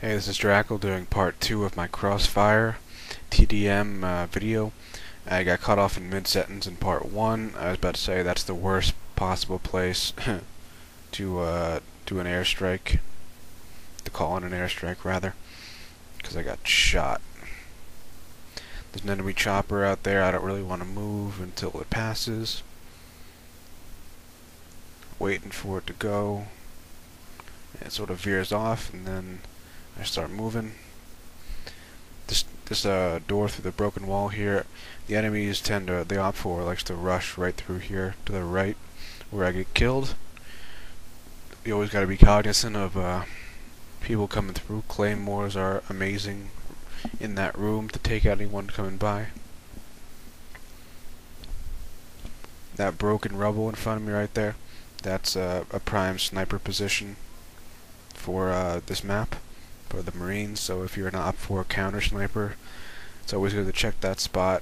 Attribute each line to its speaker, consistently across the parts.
Speaker 1: Hey, this is Drackle doing part 2 of my Crossfire TDM video. I got cut off in mid-sentence in part 1. I was about to say that's the worst possible place to do an airstrike, to call in an airstrike rather, because I got shot. There's an enemy chopper out there. I don't really want to move until it passes. Waiting for it to go. It sort of veers off and then I start moving. This door through the broken wall here, the enemies tend to, the OPFOR likes to rush right through here to the right where I get killed. You always got to be cognizant of people coming through. Claymores are amazing in that room to take out anyone coming by. That broken rubble in front of me right there, that's a prime sniper position for this map, for the Marines. So if you're an OPFOR counter sniper, it's always good to check that spot,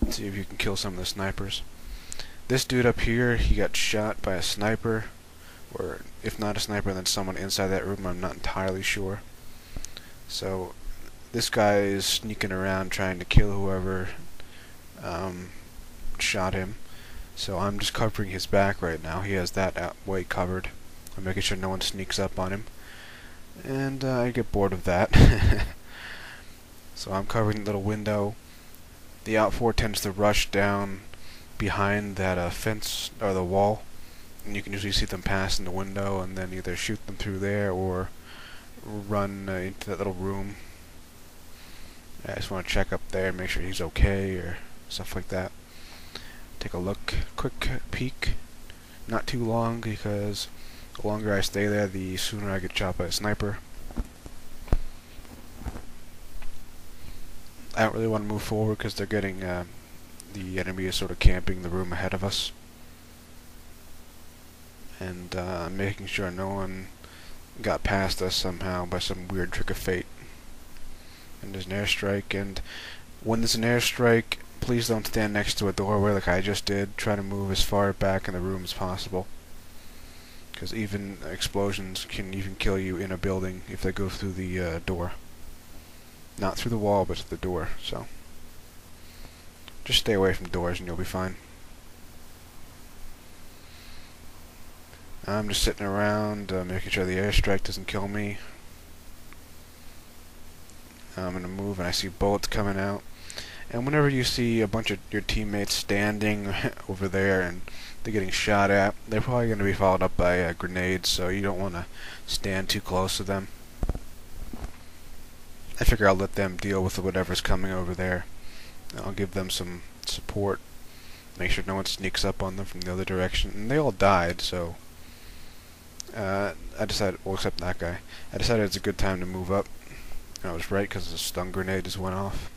Speaker 1: see if you can kill some of the snipers. This dude up here, he got shot by a sniper, or if not a sniper, then someone inside that room. I'm not entirely sure. So this guy is sneaking around trying to kill whoever shot him. So I'm just covering his back right now. He has that way covered. I'm making sure no one sneaks up on him. And I get bored of that. So I'm covering the little window. The OPFOR tends to rush down behind that fence or the wall, and you can usually see them pass in the window and then either shoot them through there or run into that little room. I just want to check up there and make sure he's okay or stuff like that. Take a look, quick peek. Not too long, because the longer I stay there, the sooner I get shot by a sniper. I don't really want to move forward because they're getting, the enemy is sort of camping the room ahead of us. And making sure no one got past us somehow by some weird trick of fate. And there's an airstrike, and when there's an airstrike, please don't stand next to a doorway like I just did. Try to move as far back in the room as possible, because even explosions can even kill you in a building if they go through the door. Not through the wall, but through the door. So just stay away from doors and you'll be fine. I'm just sitting around making sure the airstrike doesn't kill me. I'm gonna move and I see bullets coming out. And whenever you see a bunch of your teammates standing over there and they're getting shot at, they're probably going to be followed up by grenades, so you don't want to stand too close to them. I figure I'll let them deal with whatever's coming over there. I'll give them some support, make sure no one sneaks up on them from the other direction. And they all died, so I decided, well, except that guy. I decided it's a good time to move up. And I was right, because the stun grenade just went off.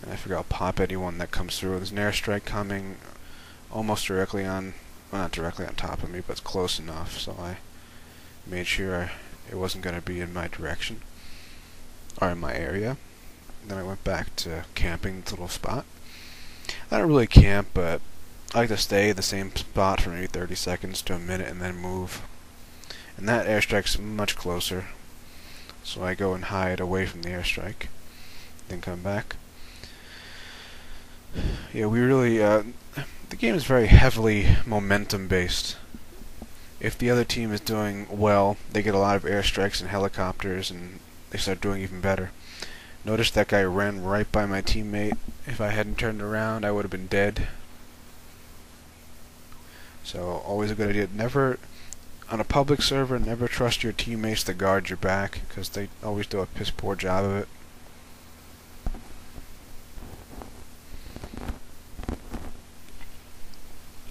Speaker 1: And I figure I'll pop anyone that comes through. There's an airstrike coming almost directly on, well, not directly on top of me, but it's close enough, so I made sure it wasn't going to be in my direction, or in my area. Then I went back to camping this little spot. I don't really camp, but I like to stay the same spot for maybe 30 seconds to a minute and then move. And that airstrike's much closer, so I go and hide away from the airstrike, then come back. Yeah, we really, the game is very heavily momentum based. If the other team is doing well, they get a lot of airstrikes and helicopters and they start doing even better. Notice that guy ran right by my teammate. If I hadn't turned around, I would have been dead. So, always a good idea. Never, on a public server, never trust your teammates to guard your back, because they always do a piss poor job of it.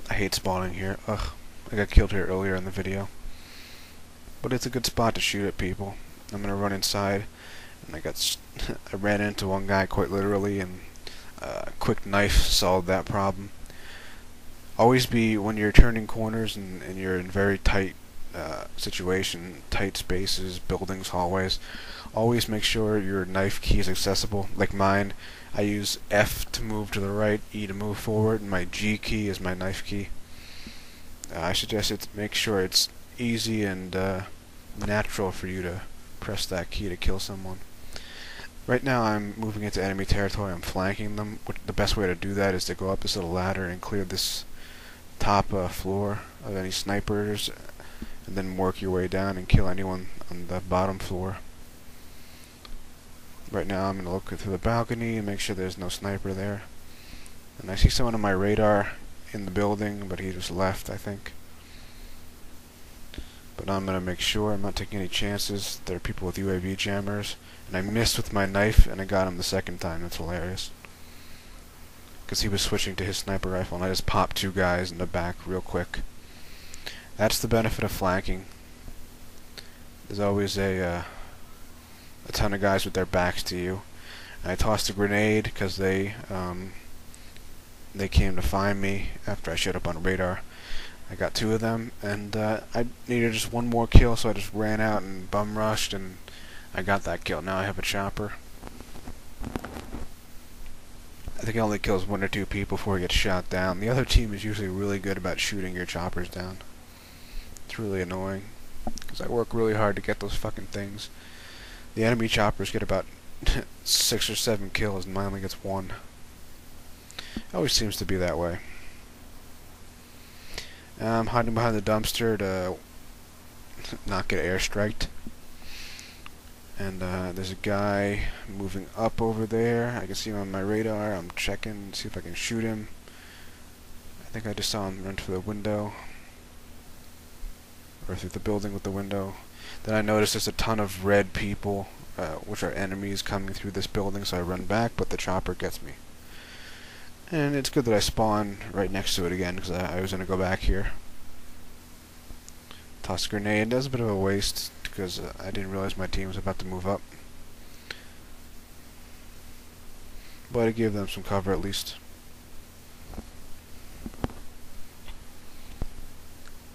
Speaker 1: I hate spawning here. Ugh, I got killed here earlier in the video. But it's a good spot to shoot at people. I'm gonna run inside, and I ran into one guy quite literally, and a quick knife solved that problem. Always be, when you're turning corners and you're in very tight situation, tight spaces, buildings, hallways, always make sure your knife key is accessible. Like mine, I use F to move to the right, E to move forward, and my G key is my knife key. I suggest make sure it's easy and natural for you to press that key to kill someone. Right now I'm moving into enemy territory, I'm flanking them. The best way to do that is to go up this little ladder and clear this top floor of any snipers, and then work your way down and kill anyone on the bottom floor. Right now I'm going to look through the balcony and make sure there's no sniper there. And I see someone on my radar in the building, but he just left, I think. But I'm going to make sure I'm not taking any chances. There are people with UAV jammers, and I missed with my knife and I got him the second time. That's hilarious. Because he was switching to his sniper rifle and I just popped two guys in the back real quick. That's the benefit of flanking. There's always a ton of guys with their backs to you. And I tossed a grenade because they came to find me after I showed up on radar. I got two of them, and I needed just one more kill, so I just ran out and bum rushed, and I got that kill. Now I have a chopper. I think it only kills one or two people before he gets shot down. The other team is usually really good about shooting your choppers down. It's really annoying, because I work really hard to get those fucking things. The enemy choppers get about 6 or 7 kills, and mine only gets 1. It always seems to be that way. I'm hiding behind the dumpster to not get airstriked. And there's a guy moving up over there. I can see him on my radar. I'm checking to see if I can shoot him. I think I just saw him run through the window. Or through the building with the window. Then I noticed there's a ton of red people, which are enemies, coming through this building, so I run back, but the chopper gets me. And it's good that I spawn right next to it again, because I was going to go back here. Toss a grenade. That was a bit of a waste, because I didn't realize my team was about to move up. But it gave them some cover at least.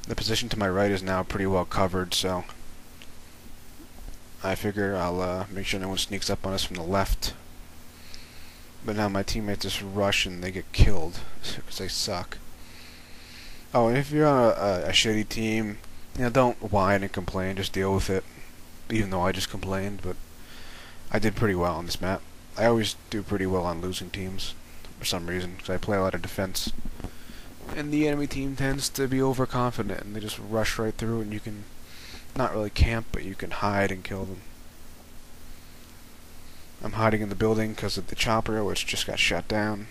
Speaker 1: The position to my right is now pretty well covered, so I figure I'll make sure no one sneaks up on us from the left. But now my teammates just rush and they get killed because they suck. Oh, and if you're on a shitty team, you know, don't whine and complain, just deal with it. Even though I just complained, but I did pretty well on this map. I always do pretty well on losing teams for some reason, because I play a lot of defense. And the enemy team tends to be overconfident, and they just rush right through, and you can not really camp, but you can hide and kill them. I'm hiding in the building because of the chopper, which just got shot down.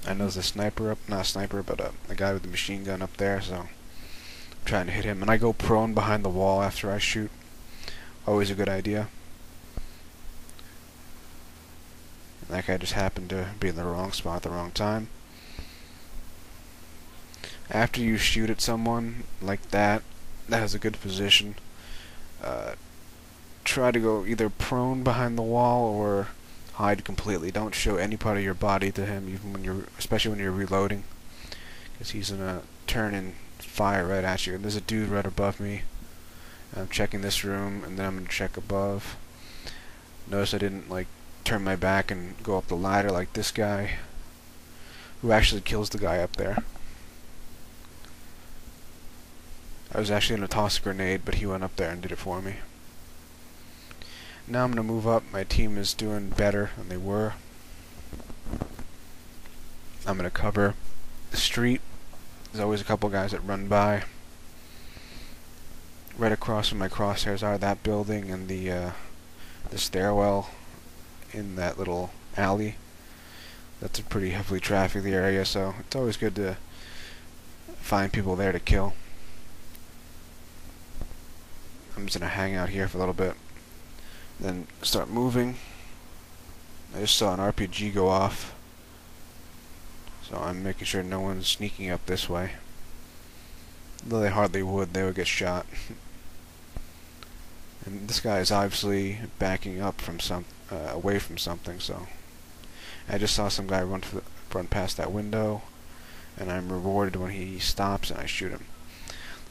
Speaker 1: I know there's a sniper up, not a sniper, but a guy with a machine gun up there, so I'm trying to hit him. And I go prone behind the wall after I shoot. Always a good idea. And that guy just happened to be in the wrong spot at the wrong time. After you shoot at someone like that, that has a good position. Try to go either prone behind the wall or hide completely. Don't show any part of your body to him, even when especially when you're reloading, because he's gonna turn and fire right at you. And there's a dude right above me. I'm checking this room, and then I'm gonna check above. Notice I didn't turn my back and go up the ladder like this guy, who actually kills the guy up there. I was actually going to toss a grenade, but he went up there and did it for me. Now I'm going to move up. My team is doing better than they were. I'm going to cover the street. There's always a couple guys that run by. Right across from my crosshairs are that building and the stairwell in that little alley. That's a pretty heavily trafficked area, so it's always good to find people there to kill. I'm just gonna hang out here for a little bit, then start moving. I just saw an RPG go off, so I'm making sure no one's sneaking up this way. Though they hardly would, they would get shot. And this guy is obviously backing up from away from something, so I just saw some guy run past that window, and I'm rewarded when he stops and I shoot him.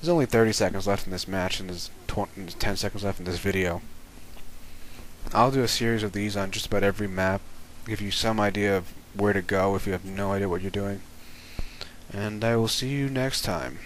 Speaker 1: There's only 30 seconds left in this match, and there's 10 seconds left in this video. I'll do a series of these on just about every map, give you some idea of where to go if you have no idea what you're doing. And I will see you next time.